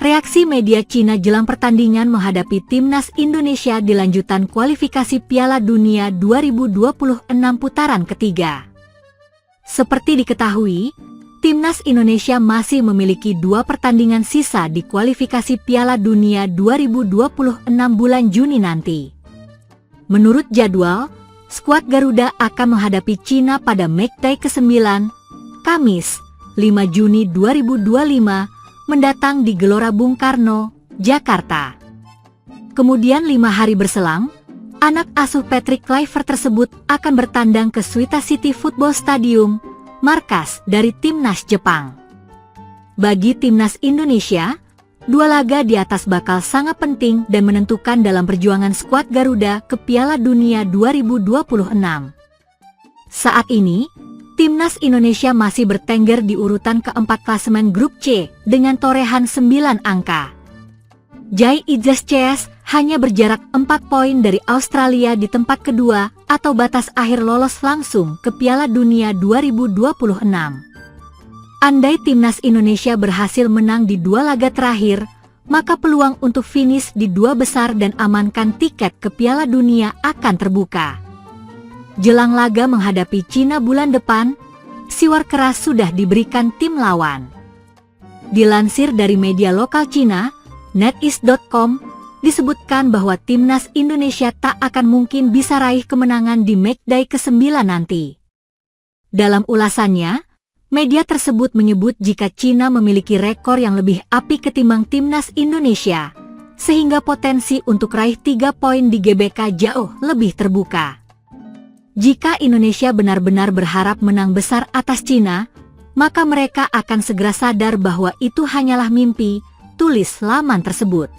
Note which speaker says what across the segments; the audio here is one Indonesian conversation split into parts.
Speaker 1: Reaksi media Cina jelang pertandingan menghadapi timnas Indonesia di lanjutan kualifikasi Piala Dunia 2026 putaran ketiga. Seperti diketahui, timnas Indonesia masih memiliki 2 pertandingan sisa di kualifikasi Piala Dunia 2026 bulan Juni nanti. Menurut jadwal, skuad Garuda akan menghadapi Cina pada matchday ke-9, Kamis, 5 Juni 2025, mendatang di Gelora Bung Karno, Jakarta. Kemudian 5 hari berselang, anak asuh Patrick Kluivert tersebut akan bertandang ke Suita City Football Stadium, markas dari timnas Jepang. Bagi timnas Indonesia, 2 laga di atas bakal sangat penting dan menentukan dalam perjuangan skuad Garuda ke Piala Dunia 2026. Saat ini, timnas Indonesia masih bertengger di urutan keempat klasemen grup C dengan torehan 9 angka. Jai Izas hanya berjarak 4 poin dari Australia di tempat kedua atau batas akhir lolos langsung ke Piala Dunia 2026. Andai timnas Indonesia berhasil menang di 2 laga terakhir, maka peluang untuk finish di 2 besar dan amankan tiket ke Piala Dunia akan terbuka. Jelang laga menghadapi Cina bulan depan, siwar keras sudah diberikan tim lawan. Dilansir dari media lokal Cina, neteast.com, disebutkan bahwa timnas Indonesia tak akan mungkin bisa raih kemenangan di matchday ke-9 nanti. Dalam ulasannya, media tersebut menyebut jika Cina memiliki rekor yang lebih apik ketimbang timnas Indonesia, sehingga potensi untuk raih 3 poin di GBK jauh lebih terbuka. Jika Indonesia benar-benar berharap menang besar atas Cina, maka mereka akan segera sadar bahwa itu hanyalah mimpi, tulis laman tersebut.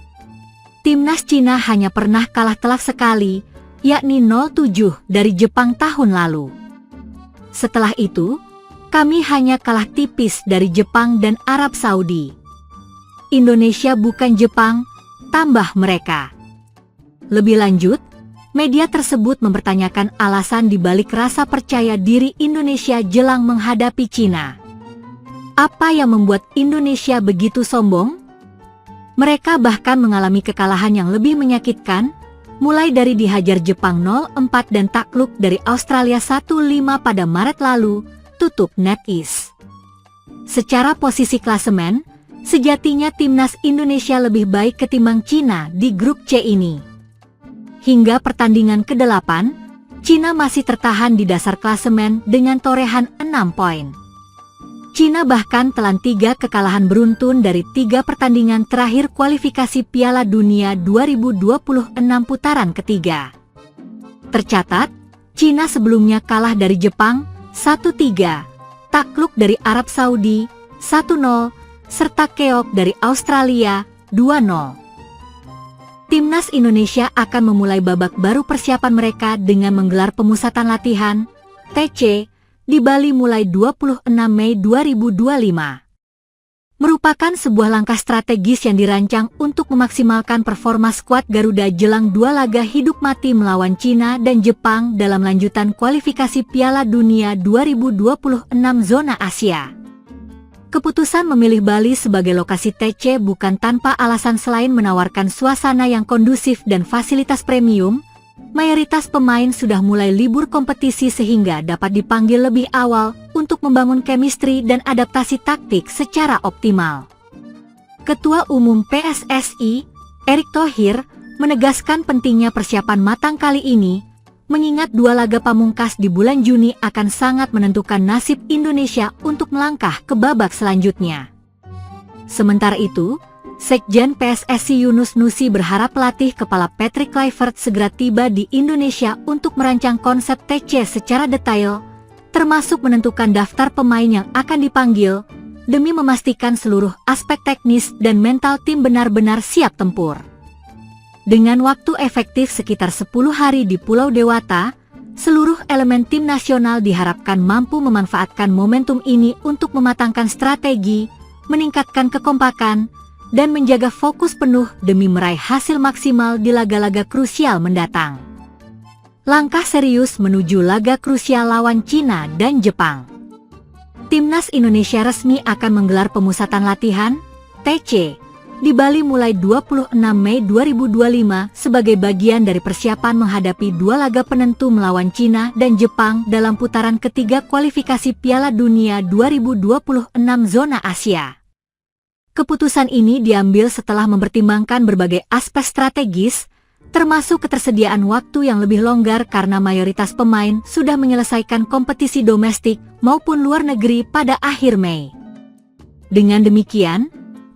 Speaker 1: Timnas Cina hanya pernah kalah telak sekali, yakni 0-7 dari Jepang tahun lalu. Setelah itu, kami hanya kalah tipis dari Jepang dan Arab Saudi. Indonesia bukan Jepang, tambah mereka. Lebih lanjut, media tersebut mempertanyakan alasan dibalik rasa percaya diri Indonesia jelang menghadapi Cina. Apa yang membuat Indonesia begitu sombong? Mereka bahkan mengalami kekalahan yang lebih menyakitkan, mulai dari dihajar Jepang 0-4 dan takluk dari Australia 1-5 pada Maret lalu, tutup NetEase. Secara posisi klasemen, sejatinya timnas Indonesia lebih baik ketimbang Cina di grup C ini. Hingga pertandingan ke-8, Cina masih tertahan di dasar klasemen dengan torehan 6 poin. Cina bahkan telan 3 kekalahan beruntun dari 3 pertandingan terakhir kualifikasi Piala Dunia 2026 putaran ketiga. Tercatat, Cina sebelumnya kalah dari Jepang 1-3, takluk dari Arab Saudi 1-0, serta keok dari Australia 2-0. Timnas Indonesia akan memulai babak baru persiapan mereka dengan menggelar pemusatan latihan (TC) di Bali mulai 26 Mei 2025. Merupakan sebuah langkah strategis yang dirancang untuk memaksimalkan performa skuad Garuda jelang 2 laga hidup mati melawan Cina dan Jepang dalam lanjutan kualifikasi Piala Dunia 2026 zona Asia. Keputusan memilih Bali sebagai lokasi TC bukan tanpa alasan selain menawarkan suasana yang kondusif dan fasilitas premium. Mayoritas pemain sudah mulai libur kompetisi sehingga dapat dipanggil lebih awal untuk membangun chemistry dan adaptasi taktik secara optimal. Ketua Umum PSSI, Erick Thohir, menegaskan pentingnya persiapan matang kali ini, mengingat 2 laga pamungkas di bulan Juni akan sangat menentukan nasib Indonesia untuk melangkah ke babak selanjutnya. Sementara itu, Sekjen PSSI Yunus Nusi berharap pelatih kepala Patrick Kluivert segera tiba di Indonesia untuk merancang konsep TC secara detail, termasuk menentukan daftar pemain yang akan dipanggil, demi memastikan seluruh aspek teknis dan mental tim benar-benar siap tempur. Dengan waktu efektif sekitar 10 hari di Pulau Dewata, seluruh elemen tim nasional diharapkan mampu memanfaatkan momentum ini untuk mematangkan strategi, meningkatkan kekompakan, dan menjaga fokus penuh demi meraih hasil maksimal di laga-laga krusial mendatang. Langkah serius menuju laga krusial lawan Cina dan Jepang. Timnas Indonesia resmi akan menggelar pemusatan latihan, TC, di Bali mulai 26 Mei 2025 sebagai bagian dari persiapan menghadapi dua laga penentu melawan Cina dan Jepang dalam putaran ketiga kualifikasi Piala Dunia 2026 zona Asia. Keputusan ini diambil setelah mempertimbangkan berbagai aspek strategis, termasuk ketersediaan waktu yang lebih longgar karena mayoritas pemain sudah menyelesaikan kompetisi domestik maupun luar negeri pada akhir Mei. Dengan demikian,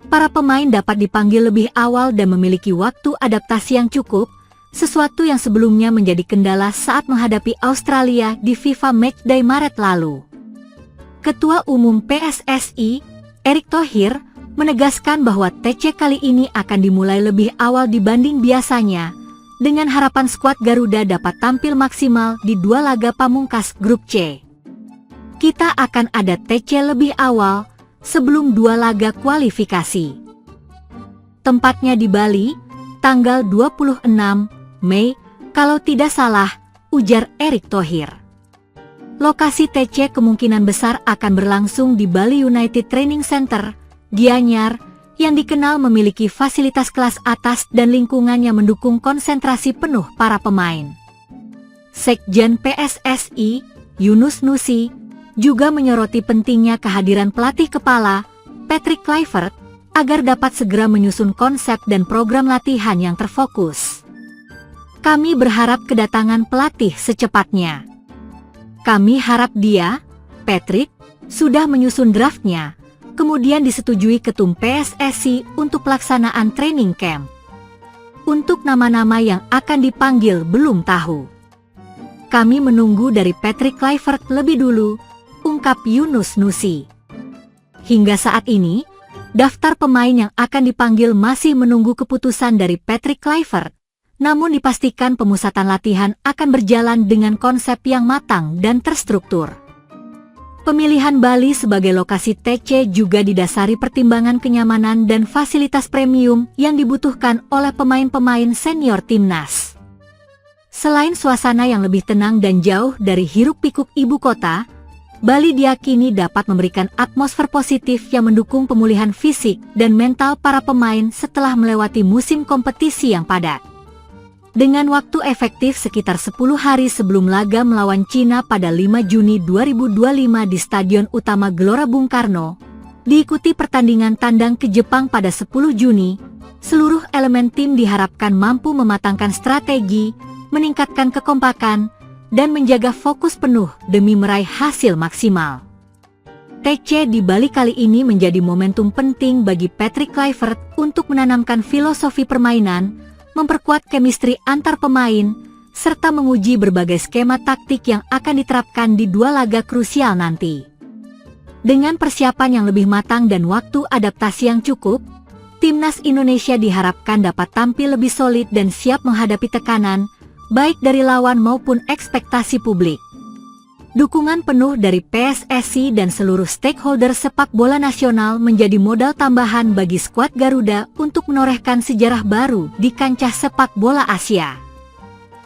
Speaker 1: para pemain dapat dipanggil lebih awal dan memiliki waktu adaptasi yang cukup, sesuatu yang sebelumnya menjadi kendala saat menghadapi Australia di FIFA Matchday Maret lalu. Ketua Umum PSSI, Erick Thohir, menegaskan bahwa TC kali ini akan dimulai lebih awal dibanding biasanya, dengan harapan skuad Garuda dapat tampil maksimal di dua laga pamungkas Grup C. Kita akan ada TC lebih awal, sebelum dua laga kualifikasi. Tempatnya di Bali, tanggal 26 Mei, kalau tidak salah, ujar Erick Thohir. Lokasi TC kemungkinan besar akan berlangsung di Bali United Training Center, Gianyar, yang dikenal memiliki fasilitas kelas atas dan lingkungan yang mendukung konsentrasi penuh para pemain. Sekjen PSSI, Yunus Nusi, juga menyoroti pentingnya kehadiran pelatih kepala, Patrick Kluivert, agar dapat segera menyusun konsep dan program latihan yang terfokus. Kami berharap kedatangan pelatih secepatnya. Kami harap dia, Patrick, sudah menyusun draftnya, kemudian disetujui Ketum PSSI untuk pelaksanaan training camp. Untuk nama-nama yang akan dipanggil belum tahu. Kami menunggu dari Patrick Kluivert lebih dulu, ungkap Yunus Nusi. Hingga saat ini, daftar pemain yang akan dipanggil masih menunggu keputusan dari Patrick Kluivert, namun dipastikan pemusatan latihan akan berjalan dengan konsep yang matang dan terstruktur. Pemilihan Bali sebagai lokasi TC juga didasari pertimbangan kenyamanan dan fasilitas premium yang dibutuhkan oleh pemain-pemain senior timnas. Selain suasana yang lebih tenang dan jauh dari hiruk-pikuk ibu kota, Bali diyakini dapat memberikan atmosfer positif yang mendukung pemulihan fisik dan mental para pemain setelah melewati musim kompetisi yang padat. Dengan waktu efektif sekitar 10 hari sebelum laga melawan Cina pada 5 Juni 2025 di Stadion Utama Gelora Bung Karno, diikuti pertandingan tandang ke Jepang pada 10 Juni, seluruh elemen tim diharapkan mampu mematangkan strategi, meningkatkan kekompakan, dan menjaga fokus penuh demi meraih hasil maksimal. TC di Bali kali ini menjadi momentum penting bagi Patrick Kluivert untuk menanamkan filosofi permainan, memperkuat chemistry antar pemain, serta menguji berbagai skema taktik yang akan diterapkan di dua laga krusial nanti. Dengan persiapan yang lebih matang dan waktu adaptasi yang cukup, Timnas Indonesia diharapkan dapat tampil lebih solid dan siap menghadapi tekanan, baik dari lawan maupun ekspektasi publik. Dukungan penuh dari PSSI dan seluruh stakeholder sepak bola nasional menjadi modal tambahan bagi skuad Garuda untuk menorehkan sejarah baru di kancah sepak bola Asia.